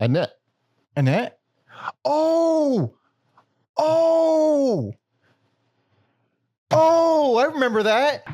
Annette. Annette? Oh, I remember that.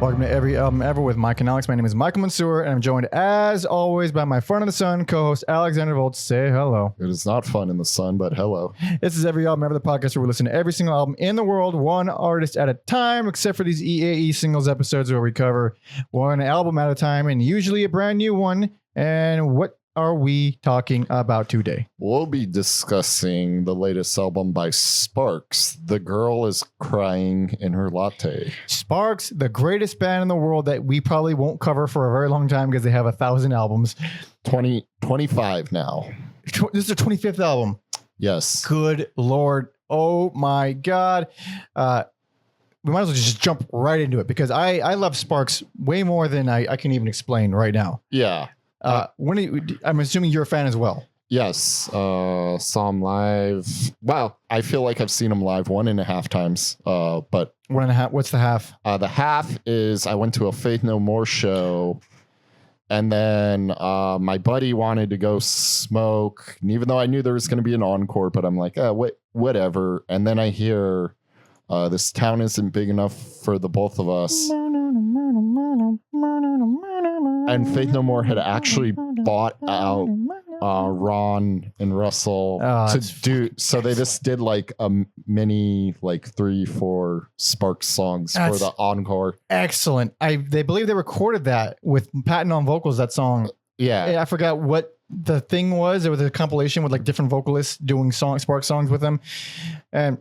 Welcome to Every Album Ever with Mike and Alex. My name is Michael Mansour, and I'm joined, as always, by my friend of the sun, co-host Alexander Volt. Say hello. It is not fun in the sun, but hello. This is Every Album Ever, the podcast where we listen to every single album in the world, one artist at a time, except for these EAE singles episodes where we cover one album at a time, and usually a brand new one. And what are we talking about today? We'll be discussing the latest album by Sparks. The Girl is Crying in Her Latte. Sparks, the greatest band in the world that we probably won't cover for a very long time because they have 1,000 albums. 25 now. This is their 25th album. Yes. Good Lord. Oh my God. We might as well just jump right into it because I love Sparks way more than I can even explain right now. Yeah. I'm assuming you're a fan as well. Yes. Saw him live. Well, I feel like I've seen him live 1.5 times. But 1.5. What's the half? The half is I went to a Faith No More show, and then my buddy wanted to go smoke. And even though I knew there was going to be an encore, but I'm like, whatever. And then I hear this town isn't big enough for the both of us. And Faith No More had actually bought out Ron and Russell to do. So they just did like a mini, like 3-4 Sparks songs for the encore. Excellent. They believe they recorded that with Patton on vocals. That song. Yeah, I forgot what the thing was. It was a compilation with like different vocalists doing Sparks songs with them, and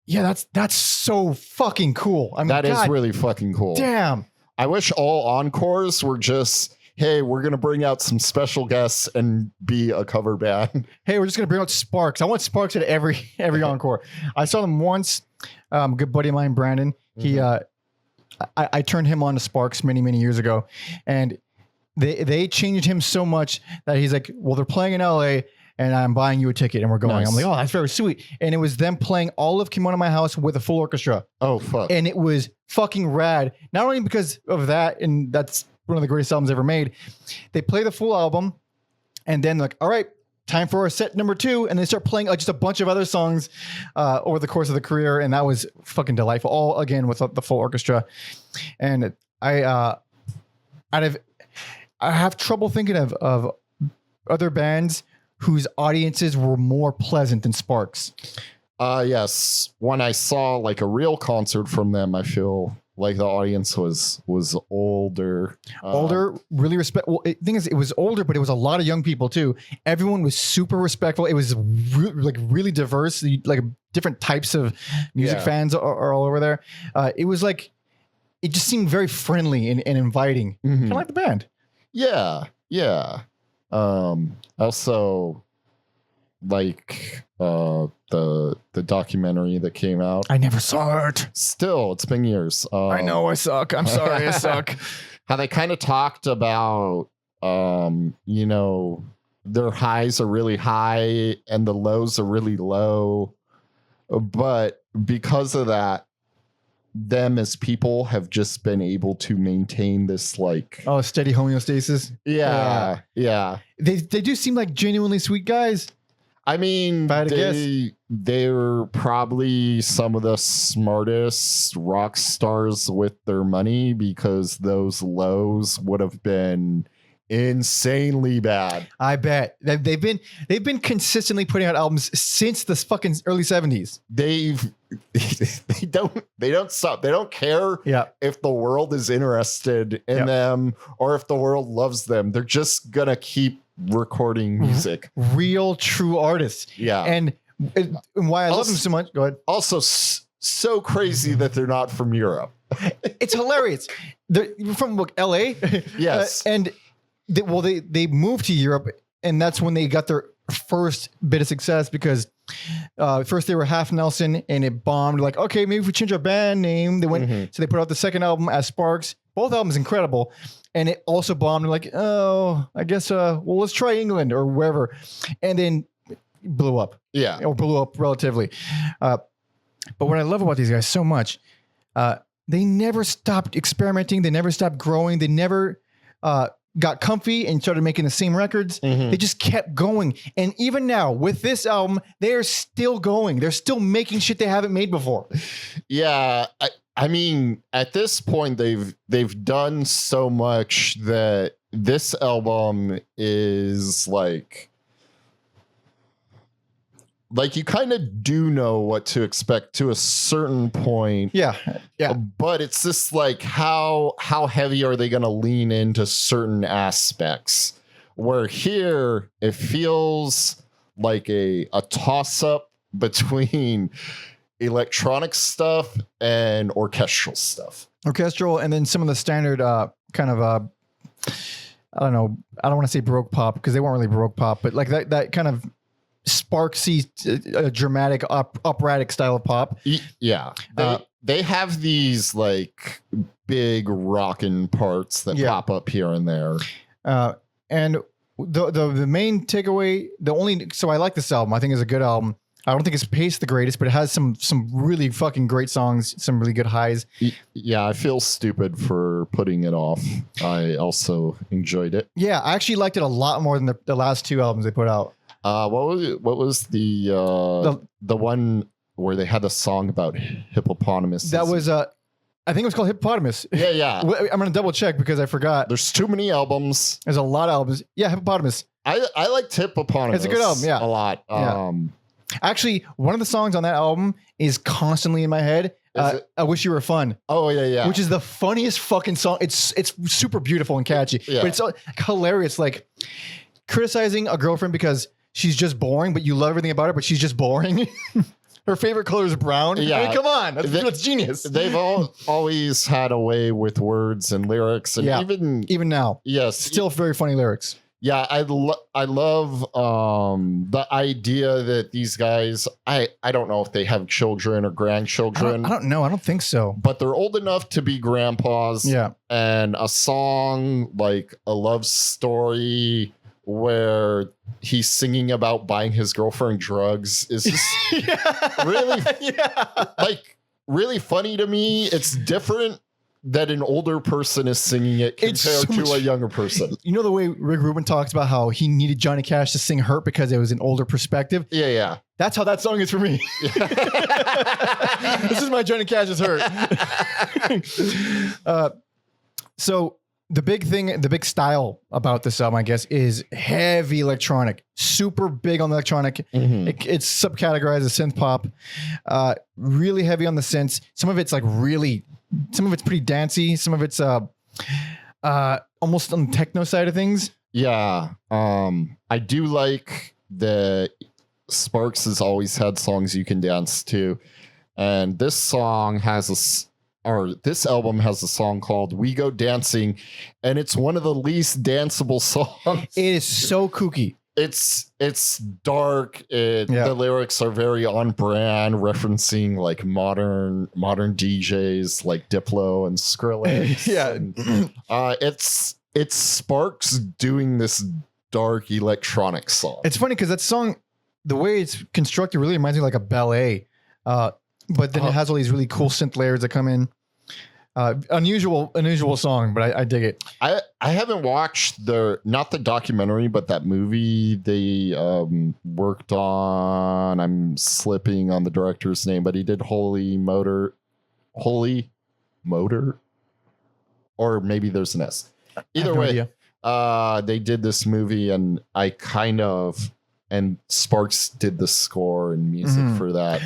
that's so fucking cool. I mean, that is really fucking cool. Damn. I wish all encores were just, hey, we're going to bring out some special guests and be a cover band. Hey, we're just going to bring out Sparks. I want Sparks at every encore. I saw them once. Good buddy of mine, Brandon. He, I turned him on to Sparks many, many years ago. And they changed him so much that he's like, well, they're playing in LA and I'm buying you a ticket and we're going. Nice. I'm like, oh, that's very sweet. And it was them playing all of Kimono My House with a full orchestra. Oh, fuck. And it was fucking rad. Not only because of that, and that's one of the greatest albums ever made. They play the full album and then like, all right, time for our set number 2. And they start playing just a bunch of other songs over the course of the career. And that was fucking delightful. All again with the full orchestra. And I have trouble thinking of other bands whose audiences were more pleasant than Sparks. Yes. When I saw like a real concert from them, I feel like the audience was older. Really respectful. The thing is, it was older, but it was a lot of young people too. Everyone was super respectful. It was really diverse. Like different types of music fans are all over there. It was like, it just seemed very friendly and inviting. Kind of like the band. Yeah. Yeah. Also like the documentary that came out. I never saw it. Still, it's been years. I know I suck. I'm sorry, I suck. How they kind of talked about their highs are really high and the lows are really low. But because of that, them as people have just been able to maintain this like steady homeostasis. Yeah. They do seem like genuinely sweet guys. I mean, they're probably some of the smartest rock stars with their money because those lows would have been insanely bad. I bet they've been consistently putting out albums since the fucking early 70s. They don't stop. They don't care if the world is interested in them or if the world loves them. They're just gonna keep recording music. Real true artists. Yeah. And why I love them so much. Go ahead. Also so crazy that they're not from Europe. It's hilarious. They're from LA. Yes. And they moved to Europe, and that's when they got their first bit of success because first they were Half Nelson and it bombed. Like, okay, maybe if we change our band name, they went. So they put out the second album as Sparks. Both albums incredible, and it also bombed. Like, oh, I guess let's try England or wherever, and then blew up. Yeah, or blew up relatively. But what I love about these guys so much, they never stopped experimenting. They never stopped growing. They never got comfy and started making the same records. Mhm. They just kept going. And even now with this album, they are still going. They're still making shit they haven't made before. Yeah, I mean, at this point, they've done so much that this album is like you kind of do know what to expect to a certain point. Yeah. But it's just like how heavy are they going to lean into certain aspects? Where here it feels like a toss up between electronic stuff and orchestral stuff. Orchestral, and then some of the standard kind of I don't know. I don't want to say Baroque pop because they weren't really Baroque pop, but like that kind of sparksy, dramatic, operatic style of pop. Yeah, they have these like big rockin' parts that pop up here and there. And the main takeaway, so I like this album. I think it's a good album. I don't think it's paced the greatest, but it has some really fucking great songs, some really good highs. Yeah, I feel stupid for putting it off. I also enjoyed it. Yeah, I actually liked it a lot more than the last two albums they put out. What was the one where they had a song about hippopotamus? That was I think it was called Hippopotamus. Yeah. I'm gonna double check because I forgot. There's too many albums. There's a lot of albums. Yeah, Hippopotamus. I liked Hippopotamus. It's a good album. Yeah, a lot. Yeah. Actually, one of the songs on that album is constantly in my head. I Wish You Were Fun. Oh yeah. Which is the funniest fucking song. It's super beautiful and catchy, but it's hilarious. Like criticizing a girlfriend because she's just boring, but you love everything about her, but she's just boring. Her favorite color is brown. Yeah. I mean, come on. That's genius. They've always had a way with words and lyrics, and even now. Yes. Still very funny lyrics. Yeah, I love the idea that these guys, I don't know if they have children or grandchildren. I don't know. I don't think so. But they're old enough to be grandpas. Yeah. And a song like A Love Story where he's singing about buying his girlfriend drugs is just really funny to me. It's different that an older person is singing it compared to a younger person. You know the way Rick Rubin talks about how he needed Johnny Cash to sing Hurt because it was an older perspective? Yeah. That's how that song is for me. This is my Johnny Cash's Hurt. So the big style about this album, I guess, is heavy electronic, super big on the electronic. Mm-hmm. It's subcategorized as synth pop, really heavy on the synths. Some of it's pretty dancey. Some of it's almost on the techno side of things. Yeah. I do like that Sparks has always had songs you can dance to. And this album has a song called We Go Dancing, and it's one of the least danceable songs. It is so kooky. It's dark. The lyrics are very on brand, referencing like modern DJs like Diplo and Skrillex. It's Sparks doing this dark electronic song. It's funny because that song, the way it's constructed, really reminds me of like a ballet. But then it has all these really cool synth layers that come in. Unusual song, but I dig it. I haven't watched not the documentary, but that movie they worked on. I'm slipping on the director's name, but he did Holy Motor, or maybe there's an S. Either way, they did this movie, and Sparks did the score and music for that.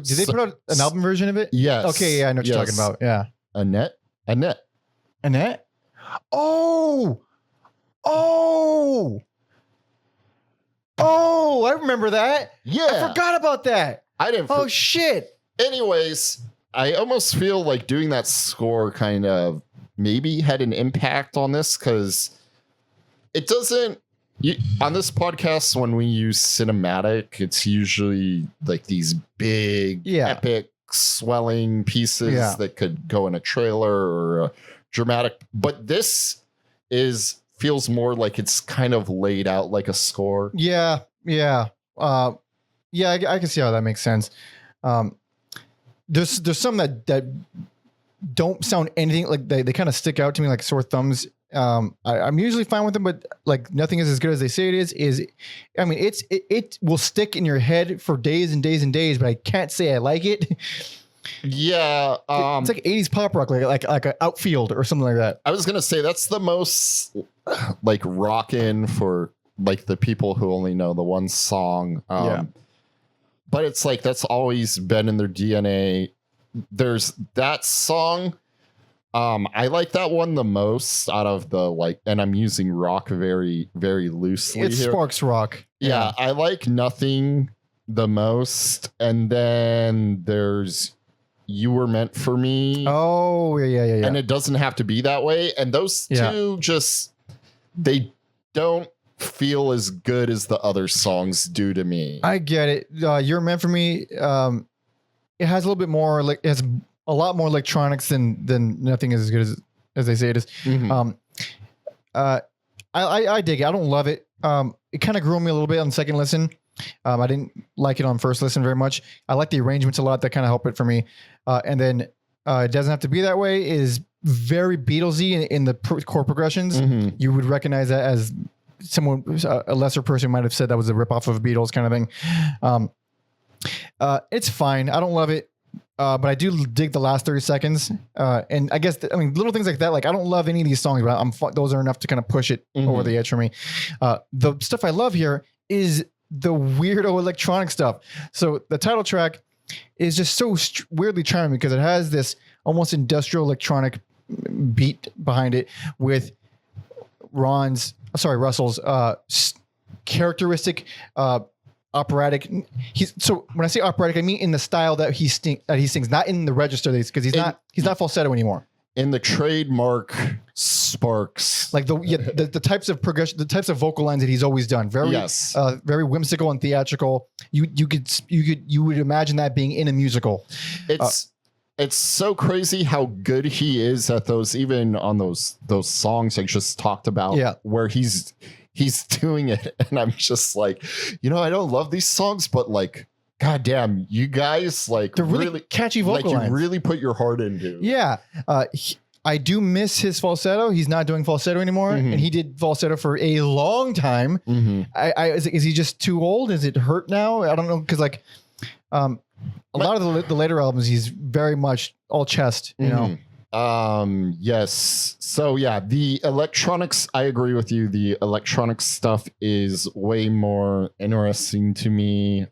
Did they put out an album version of it? Yes. Okay, yeah, I know what you're talking about. Yeah. Annette. I remember that. Yeah. I forgot about that. I didn't. Oh, shit. Anyways, I almost feel like doing that score kind of maybe had an impact on this because it doesn't. On this podcast, when we use cinematic, it's usually like these big, epic, swelling pieces that could go in a trailer or a dramatic. But this feels more like it's kind of laid out like a score. Yeah. I can see how that makes sense. there's some that don't sound anything like they kind of stick out to me like sore thumbs. I'm usually fine with them, but like nothing is as good as they say it is. I mean, it will stick in your head for days and days and days, but I can't say I like it. Yeah, it's like 80s pop rock, like an Outfield or something like that. I was gonna say that's the most like rockin' for like the people who only know the one song. But it's like that's always been in their DNA. There's that song. I like that one the most out of the like, and I'm using rock very, very loosely. It here. sparks rock. Yeah, I like Nothing the most, and then there's You Were Meant for Me. Oh, yeah. And it doesn't have to be that way. And those two just, they don't feel as good as the other songs do to me. I get it. You're Meant for Me. It has a little bit more, like, it has a lot more electronics than Nothing is as good as they say it is. Mm-hmm. I dig it. I don't love it. It kind of grew on me a little bit on second listen. I didn't like it on first listen very much. I like the arrangements a lot. That kind of help it for me. And then It Doesn't Have to Be That Way is very Beatlesy in the chord progressions. Mm-hmm. You would recognize that as someone, a lesser person might have said that was a ripoff of Beatles kind of thing. It's fine. I don't love it. But I do dig the last 30 seconds. And I guess, little things like that. Like, I don't love any of these songs, but those are enough to kind of push it over the edge for me. The stuff I love here is the weirdo electronic stuff. So the title track is just so weirdly charming because it has this almost industrial electronic beat behind it with Russell's characteristic operatic. So when I say operatic, I mean in the style that he sings, not in the register, because he's not falsetto anymore. In the trademark sparks, like the types of progression, the types of vocal lines that he's always done, very whimsical and theatrical. You would imagine that being in a musical. It's so crazy how good he is at those, even on those songs I just talked about, where he's doing it, and I'm just like, I don't love these songs, but like, goddamn, you guys, like, they're really catchy vocal lines. You really put your heart into. Yeah. I do miss his falsetto. He's not doing falsetto anymore, and he did falsetto for a long time. Is he just too old? Is it hurt now? I don't know, because like a lot of the later albums, he's very much all chest, you know. Yes. So yeah, the electronics, I agree with you. The electronic stuff is way more interesting to me.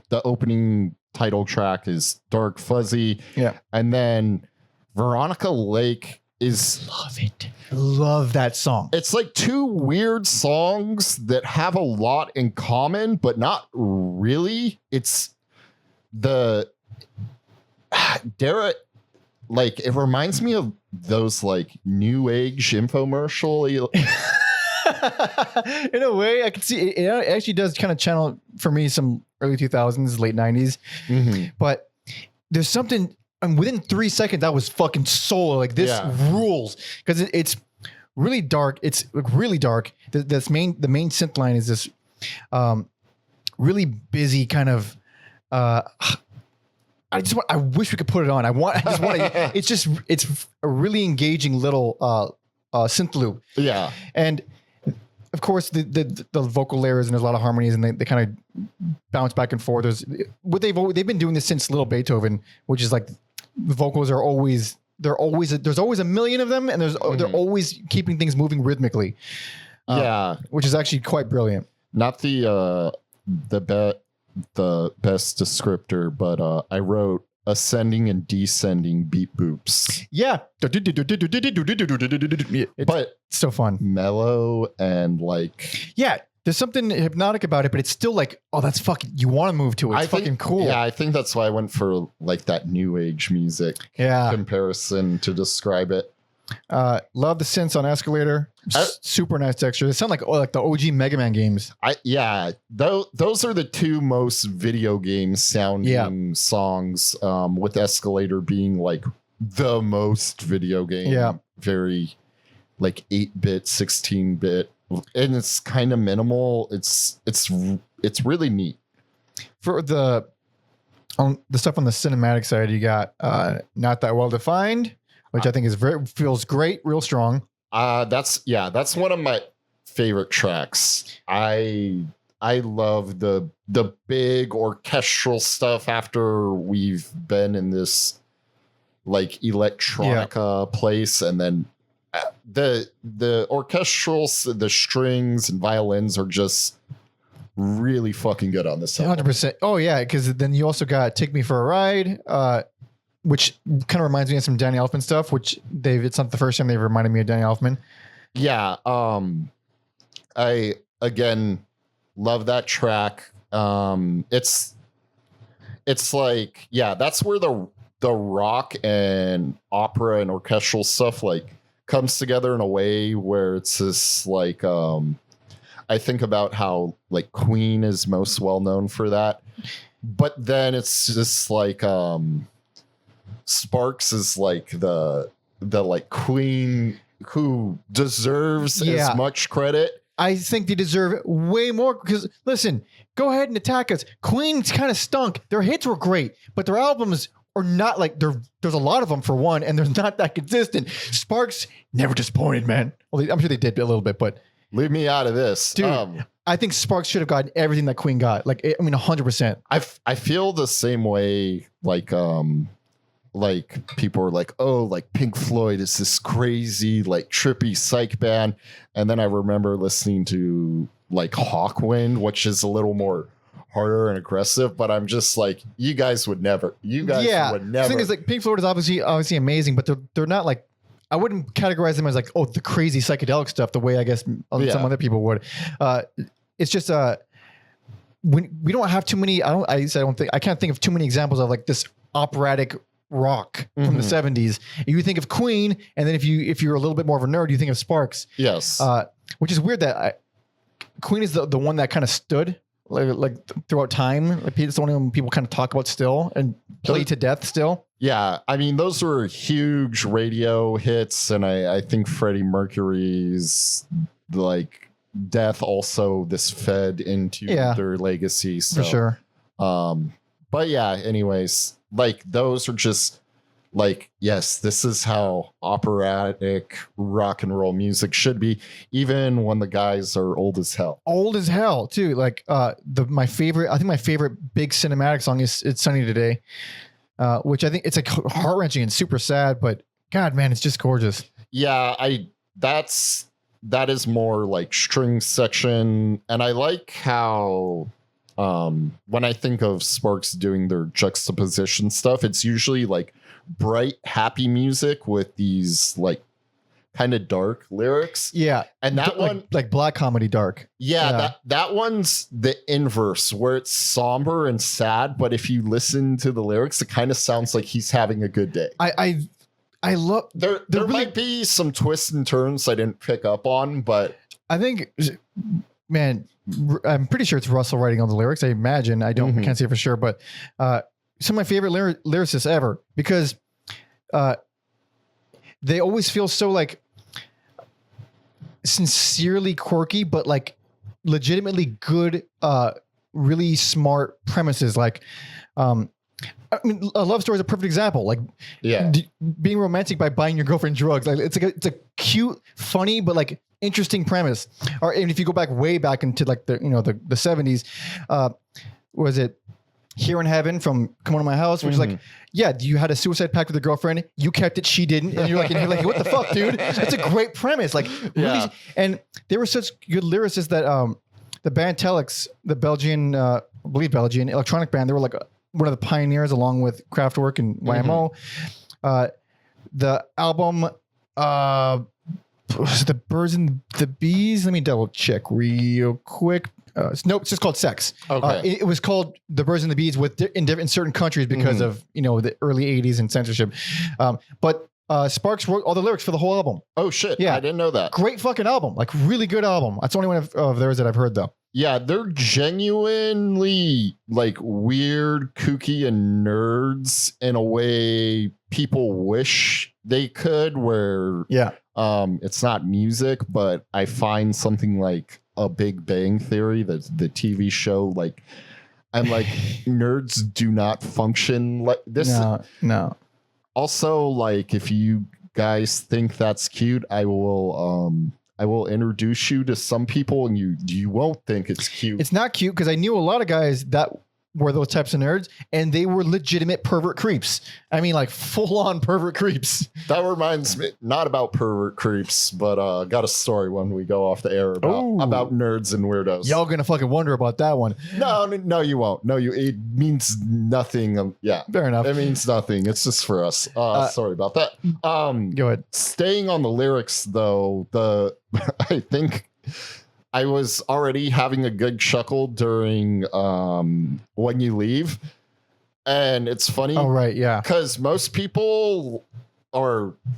The opening title track is Dark Fuzzy. Yeah. And then Veronica Lake is... Love it. Love that song. It's like two weird songs that have a lot in common, but not really. It's the... Like, it reminds me of those like new age infomercial. In a way, I can see it actually does kind of channel for me some early 2000s, late 90s. But there's something, and within 3 seconds, I was fucking solo. Like, this rules, because it's really dark. It's really dark. The main synth line is this really busy kind of. I wish we could put it on. It's a really engaging little synth loop. Yeah. And of course the vocal layers, and there's a lot of harmonies, and they kind of bounce back and forth. They've been doing this since Little Beethoven, which is like the vocals are always, there's always a million of them, and they're always keeping things moving rhythmically. Which is actually quite brilliant. Not the best descriptor, but I wrote ascending and descending beat boops. Yeah. But so fun. Mellow and like... Yeah, there's something hypnotic about it, but it's still like, oh, that's fucking... You want to move to it. It's fucking cool. Yeah, I think that's why I went for like that new age music comparison to describe it. Love the synths on Escalator. Super nice texture. They sound like the OG Mega Man games. Those are the two most video game sounding songs, with Escalator being like the most video game. Yeah. Very like 8-bit, 16-bit, and it's kind of minimal. It's really neat. For the On the stuff on the cinematic side, you got Not That Well Defined, which I think feels great, real strong. That's one of my favorite tracks. I love the big orchestral stuff after we've been in this like electronica place, and then the orchestral, the strings and violins are just really fucking good on this album. 100%. Oh yeah, because then you also got Take Me for a Ride, which kind of reminds me of some Danny Elfman stuff, which it's not the first time they've reminded me of Danny Elfman. Yeah. I again love that track. It's like, yeah, that's where the rock and opera and orchestral stuff like comes together in a way where it's this like I think about how like Queen is most well known for that, but then it's just like Sparks is like the like Queen who deserves as much credit. I think they deserve way more because listen, go ahead and attack us. Queen's kind of stunk. Their hits were great, but their albums are not like there's a lot of them for one, and they're not that consistent. Sparks never disappointed, man. Well, I'm sure they did a little bit, but leave me out of this, dude. I think Sparks should have gotten everything that Queen got. Like, I mean, 100%. I feel the same way. Like people are like, oh, like Pink Floyd is this crazy, like trippy psych band. And then I remember listening to like Hawkwind, which is a little more harder and aggressive, but I'm just like, you guys would never. Would never. The thing is, like, Pink Floyd is obviously amazing, but they're not like, I wouldn't categorize them as like, oh, the crazy psychedelic stuff, the way I guess some other people would. It's just when we don't have too many. I can't think of too many examples of like this operatic rock from the 70s. You think of Queen, and then if you're a little bit more of a nerd, you think of Sparks. Yes. Which is weird that Queen is the one that kind of stood like throughout time. Like, it's the only one people kind of talk about still and play to death still. Yeah, I mean, those were huge radio hits, and I think Freddie Mercury's like death also this fed into their legacy. So, for sure. But yeah, anyways, like those are just like, yes, this is how operatic rock and roll music should be, even when the guys are old as hell. Old as hell too. Like my favorite big cinematic song is "It's Sunny Today," which I think it's like heart wrenching and super sad, but God, man, it's just gorgeous. Yeah, that is more like string section, and I like how when I think of Sparks doing their juxtaposition stuff, it's usually like bright, happy music with these like kind of dark lyrics. Yeah, and that one like black comedy dark. Yeah, that one's the inverse, where it's somber and sad, but if you listen to the lyrics, it kind of sounds like he's having a good day. I love there might be some twists and turns I didn't pick up on, but I think, man, I'm pretty sure it's Russell writing all the lyrics. I imagine. I can't say for sure, but some of my favorite lyricists ever, because they always feel so like sincerely quirky, but like legitimately good, really smart premises. Like, I mean, a love story is a perfect example. Like, being romantic by buying your girlfriend drugs. Like, it's a cute, funny, but like interesting premise. And if you go way back into like the 70s, was it Here in Heaven from Come On to My House, which is like, you had a suicide pact with your girlfriend, you kept it, she didn't, and you're like, what the fuck, dude? That's a great premise. Like, really, and they were such good lyricists that the band Telex, the Belgian, I believe Belgian electronic band, they were like one of the pioneers along with Kraftwerk and YMO. The album, was it The Birds and the Bees? Let me double check real quick. Nope, it's just called Sex. Okay. It was called The Birds and the Bees in certain countries because of the early 80s and censorship. But Sparks wrote all the lyrics for the whole album. Oh shit! Yeah, I didn't know that. Great fucking album, like really good album. That's the only one of theirs that I've heard though. Yeah, they're genuinely like weird, kooky, and nerds in a way people wish they could. Where it's not music, but I find something like A Big Bang Theory, the TV show, like I'm like, nerds do not function like this. No. Also, like, if you guys think that's cute, I will introduce you to some people, and you won't think it's cute. It's not cute because I knew a lot of guys that were those types of nerds, and they were legitimate pervert creeps. I mean, like full on pervert creeps. That reminds me, not about pervert creeps, but got a story when we go off the air about nerds and weirdos. Y'all gonna fucking wonder about that one. No, you won't. No, it means nothing. Yeah, fair enough. It means nothing. It's just for us. Sorry about that. Go ahead. Staying on the lyrics though, I think I was already having a good chuckle during When You Leave. And it's funny. Oh, right. Yeah. Because most people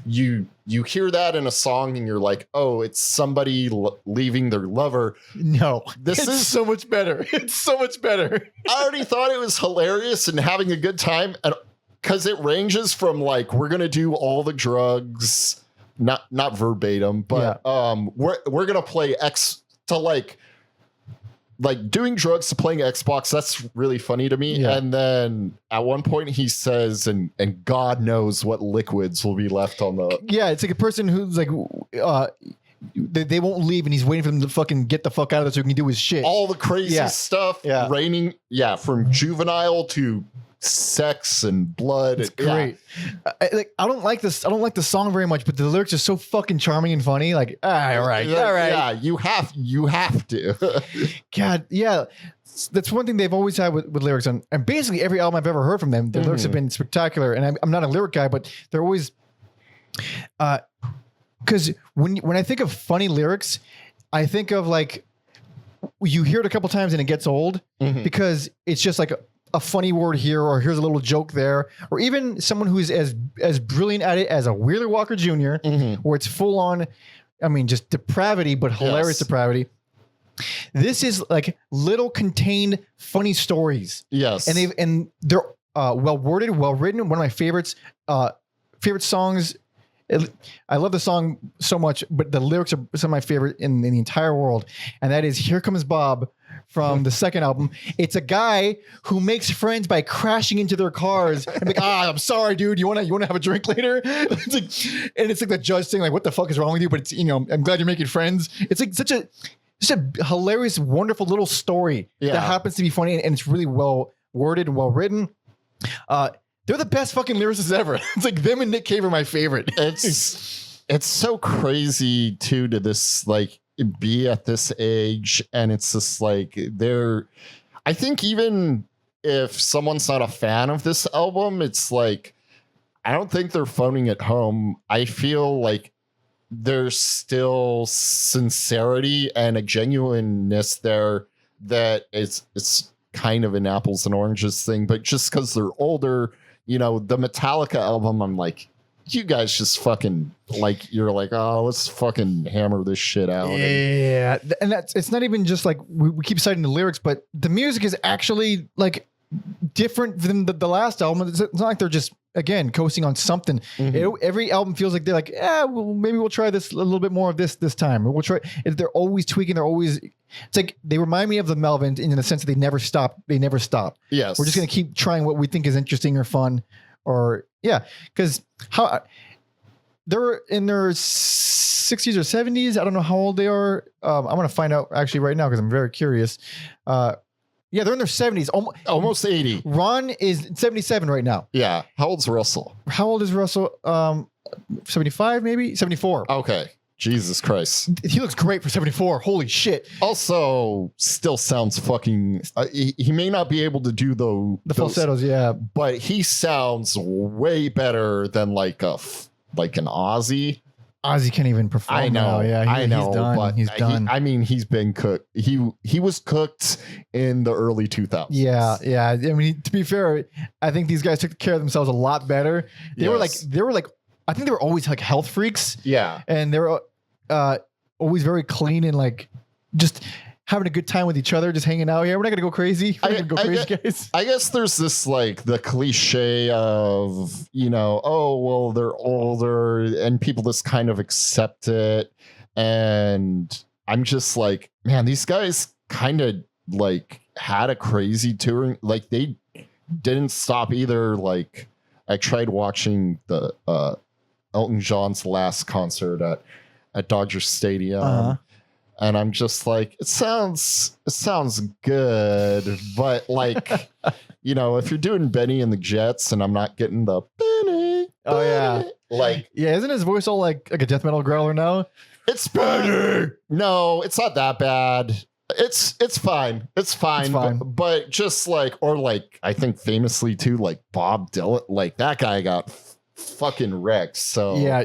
you hear that in a song and you're like, oh, it's somebody leaving their lover. No, this is so much better. It's so much better. I already thought it was hilarious and having a good time. And because it ranges from like, we're going to do all the drugs, not verbatim, but we're going to play X to like doing drugs to playing Xbox. That's really funny to me. Yeah. And then at one point he says, and God knows what liquids will be left on the. Yeah. It's like a person who's like, they won't leave and he's waiting for them to fucking get the fuck out of there so he can do his shit. All the crazy stuff raining. Yeah. From juvenile to sex and blood. It's great. I don't like this. I don't like the song very much, but the lyrics are so fucking charming and funny. Like, all right. Yeah, you have to. God, yeah. That's one thing they've always had with lyrics on, and basically every album I've ever heard from them, the lyrics have been spectacular. And I'm not a lyric guy, but they're always, because when I think of funny lyrics, I think of like you hear it a couple times and it gets old because it's just like a funny word here, or here's a little joke there, or even someone who's as brilliant at it as a Wheeler Walker Jr., where it's full on, I mean, just depravity, but hilarious depravity. This is like little contained funny stories. Yes. And they're well worded, well written. One of my favorite songs. I love the song so much, but the lyrics are some of my favorite in the entire world. And that is Here Comes Bob from the second album. It's a guy who makes friends by crashing into their cars and like, I'm sorry, dude. You want to have a drink later? It's like the judge saying like, what the fuck is wrong with you? But it's, I'm glad you're making friends. It's like such a hilarious, wonderful little story that happens to be funny. And it's really well worded and well written. They're the best fucking lyricists ever. It's like them and Nick Cave are my favorite. It's so crazy too to this like be at this age, and it's just like I think even if someone's not a fan of this album, it's like I don't think they're phoning it home. I feel like there's still sincerity and a genuineness there that it's kind of an apples and oranges thing, but just because they're older. The Metallica album, I'm like, you guys just fucking like, you're like, oh, let's fucking hammer this shit out. Yeah. And it's not even just like we keep citing the lyrics, but the music is actually like different than the last album. It's not like they're just, again, coasting on something. Every album feels like they're like, well, maybe we'll try this a little bit more of this time. We'll try. They're always tweaking. It's like they remind me of the Melvins in the sense that they never stop. Yes. We're just going to keep trying what we think is interesting or fun because they're in their 60s or 70s. I don't know how old they are. I'm going to find out actually right now because I'm very curious. Yeah, they're in their 70s. Almost 80. Ron is 77 right now. Yeah. How old's Russell? How old is Russell? 75, maybe? 74. Okay. Jesus Christ. He looks great for 74. Holy shit. Also, still sounds fucking... he may not be able to do the falsettos, yeah. But he sounds way better than like an Ozzy. Ozzy can't even perform. I know. Now. Yeah, I know. He's done. But he's done. He's been cooked. He was cooked in the early 2000s. Yeah. I mean, to be fair, I think these guys took care of themselves a lot better. They were like. I think they were always like health freaks. Yeah, and they were always very clean and like just having a good time with each other, just hanging out. Yeah, we're not gonna go crazy. Guys. I guess there's this like the cliche of they're older and people just kind of accept it, and I'm just like, man, these guys kind of like had a crazy touring. Like they didn't stop either. Like I tried watching the Elton John's last concert at Dodger Stadium. And I'm just like, it sounds good, but like, you know, if you're doing Benny and the Jets and I'm not getting the Benny, Oh yeah, like, yeah. Isn't his voice all like a death metal growler now? it's Benny. No, it's not that bad. It's fine. It's fine. It's fine. But just like, or like, I think famously too, like Bob Dylan, like that guy got fucking wrecked. So Yeah,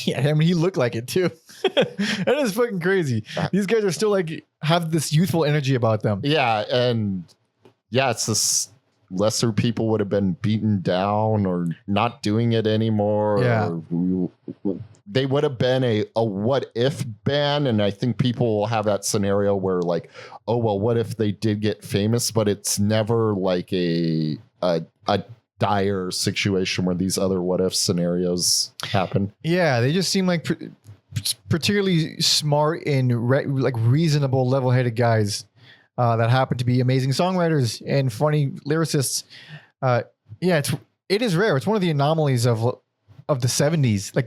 yeah. I mean, he looked like it too. That is fucking crazy. These guys are still like have this youthful energy about them. yeah, and yeah, it's this lesser people would have been beaten down or not doing it anymore. Yeah. Or they would have been a what if band, and I think people will have that scenario where like, oh well, what if they did get famous, but it's never like a dire situation where these other what if scenarios happen. Yeah, they just seem like particularly smart and like reasonable, level-headed guys that happen to be amazing songwriters and funny lyricists. Yeah, it is rare. It's one of the anomalies of the 70s. Like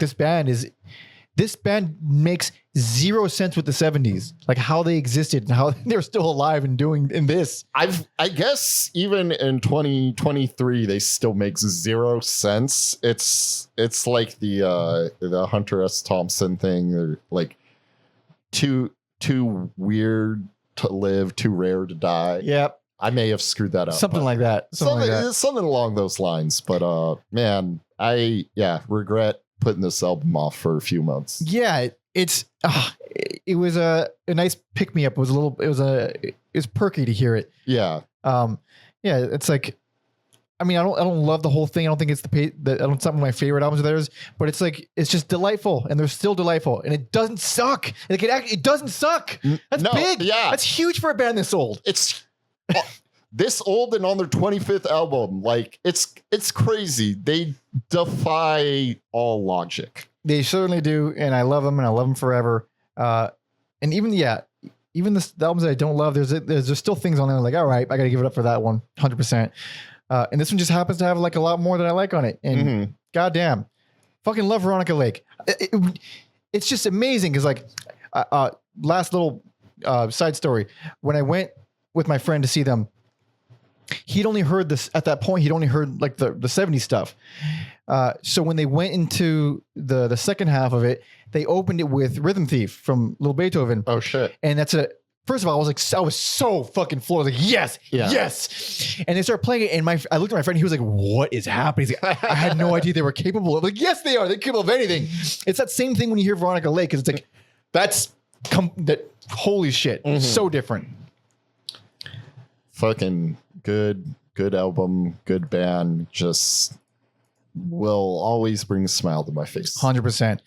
this band makes zero sense with the 70s, like how they existed and how they're still alive and doing in this. I guess even in 2023 they still makes zero sense. It's like the Hunter S. Thompson thing. They're like too weird to live, too rare to die. Yep. I may have screwed that up. Something like that. Something along those lines. But man, I regret putting this album off for a few months. Yeah, it was a nice pick me up. It was perky to hear it. Yeah. Yeah, it's like, I mean, I don't love the whole thing. I don't think it's it's not one of my favorite albums of theirs, but it's like, it's just delightful and they're still delightful and it doesn't suck. Like it doesn't suck. That's big. Yeah. That's huge for a band this old. It's this old and on their 25th album. Like it's crazy. They defy all logic. They certainly do. And I love them and I love them forever. And even the albums that I don't love, there's still things on there like, all right, I got to give it up for that one 100%. And this one just happens to have like a lot more that I like on it. And goddamn, fucking love Veronica Lake. It's just amazing. Cause like, last little, side story, when I went with my friend to see them, he'd only heard this at that point. He'd only heard like the 70s stuff. So when they went into the second half of it, they opened it with Rhythm Thief from Little Beethoven. Oh shit. And first of all, I was so fucking floored. Like, yes. And they started playing it. And I looked at my friend, he was like, what is happening? He's like, I had no idea they were capable of, like, yes, they are. They're capable of anything. It's that same thing when you hear Veronica Lake, because it's like, holy shit. So different. Fucking good album, good band. Just will always bring a smile to my face. 100%.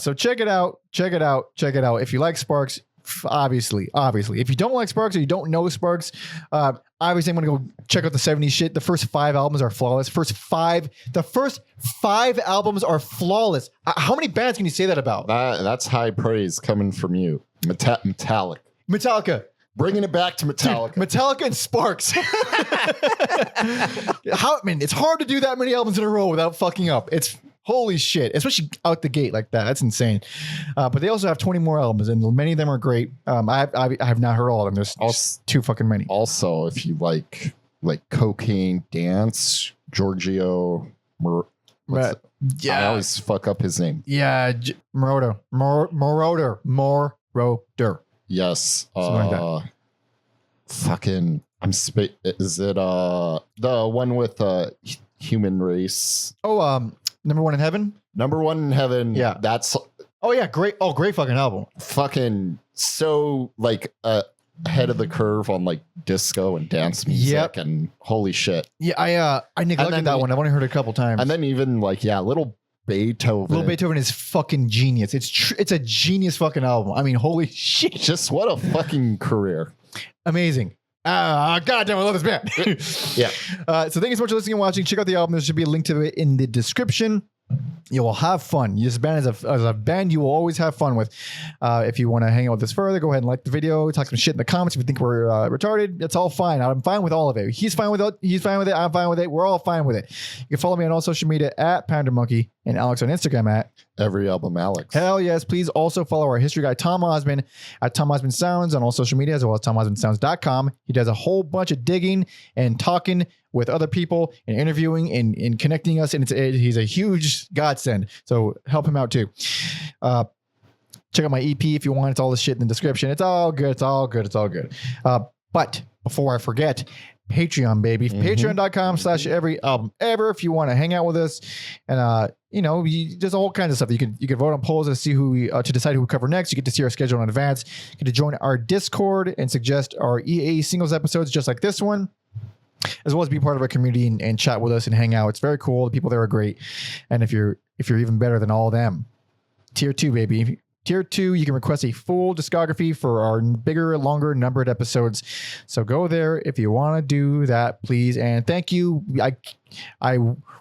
So check it out. If you like Sparks, obviously. If you don't like Sparks or you don't know Sparks, obviously I'm going to go check out the 70s shit. The first 5 albums are flawless. The first five albums are flawless. How many bands can you say that about? That's high praise coming from you. Metallica. Bringing it back to Metallica. Dude, Metallica and Sparks. It's hard to do that many albums in a row without fucking up. It's holy shit, especially out the gate like that. That's insane. But they also have 20 more albums, and many of them are great. I have not heard all of them. There's too fucking many. Also, if you like Cocaine Dance, Giorgio, I always fuck up his name. Yeah, Moroder. Yes. Something like that. Fucking, is it the one with Human Race? Oh, Number One in Heaven? Number One in Heaven. Yeah. That's. Oh, yeah. Great. Oh, great fucking album. Fucking so like ahead of the curve on like disco and dance music and holy shit. Yeah. I neglected that one. I've only heard it a couple times. And then even like, Little Beethoven. Little Beethoven is fucking genius. It's a genius fucking album. I mean, holy shit. Just what a fucking career. Amazing. God damn, I love this band. Yeah. So thank you so much for listening and watching. Check out the album. There should be a link to it in the description. You will have fun. This band as a band you will always have fun with. If you want to hang out with us further, go ahead and like the video, talk some shit in the comments. If you think we're retarded, it's all fine. I'm fine with all of it. He's fine with it. He's fine with it. I'm fine with it. We're all fine with it. You can follow me on all social media at PounderMonkey and Alex on Instagram at Every album, Alex. Hell yes. Please also follow our history guy, Tom Osman, at Tom Osman Sounds on all social media, as well as TomOsmanSounds.com. He does a whole bunch of digging and talking with other people and interviewing and connecting us. And he's a huge godsend. So help him out too. Check out my EP if you want. It's all the shit in the description. It's all good. It's all good. It's all good. But before I forget, Patreon, baby. Patreon.com/every album ever. If you want to hang out with us and, there's a whole kind of stuff. You can vote on polls to see to decide who we cover next. You get to see our schedule in advance. You get to join our Discord and suggest our EA singles episodes, just like this one, as well as be part of our community and chat with us and hang out. It's very cool. The people there are great. And if you're even better than all of them, tier 2, baby. Tier 2, you can request a full discography for our bigger, longer numbered episodes. So go there if you want to do that, please. And thank you.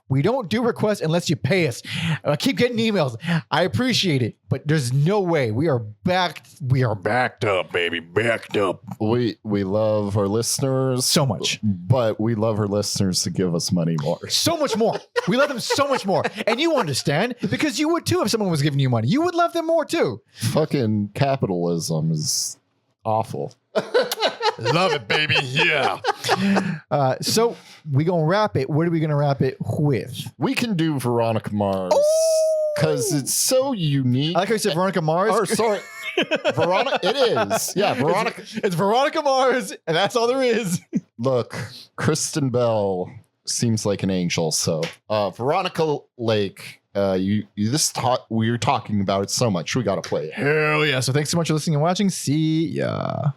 We don't do requests unless you pay us. I keep getting emails. I appreciate it, but there's no way. We are backed. We are backed up, baby. Backed up. We love our listeners so much, but we love our listeners to give us money more. So much more. We love them so much more. And you understand, because you would too if someone was giving you money. You would love them more too. Fucking capitalism is awful. Love it, baby. Yeah. So we gonna wrap it. What are we gonna wrap it with? We can do Veronica Mars because it's so unique. I like how you said Veronica Mars. Or sorry, Veronica. It is. Yeah, Veronica. It's Veronica Mars, and that's all there is. Look, Kristen Bell seems like an angel. So Veronica Lake. We're talking about it so much. We gotta play it. Hell yeah! So thanks so much for listening and watching. See ya.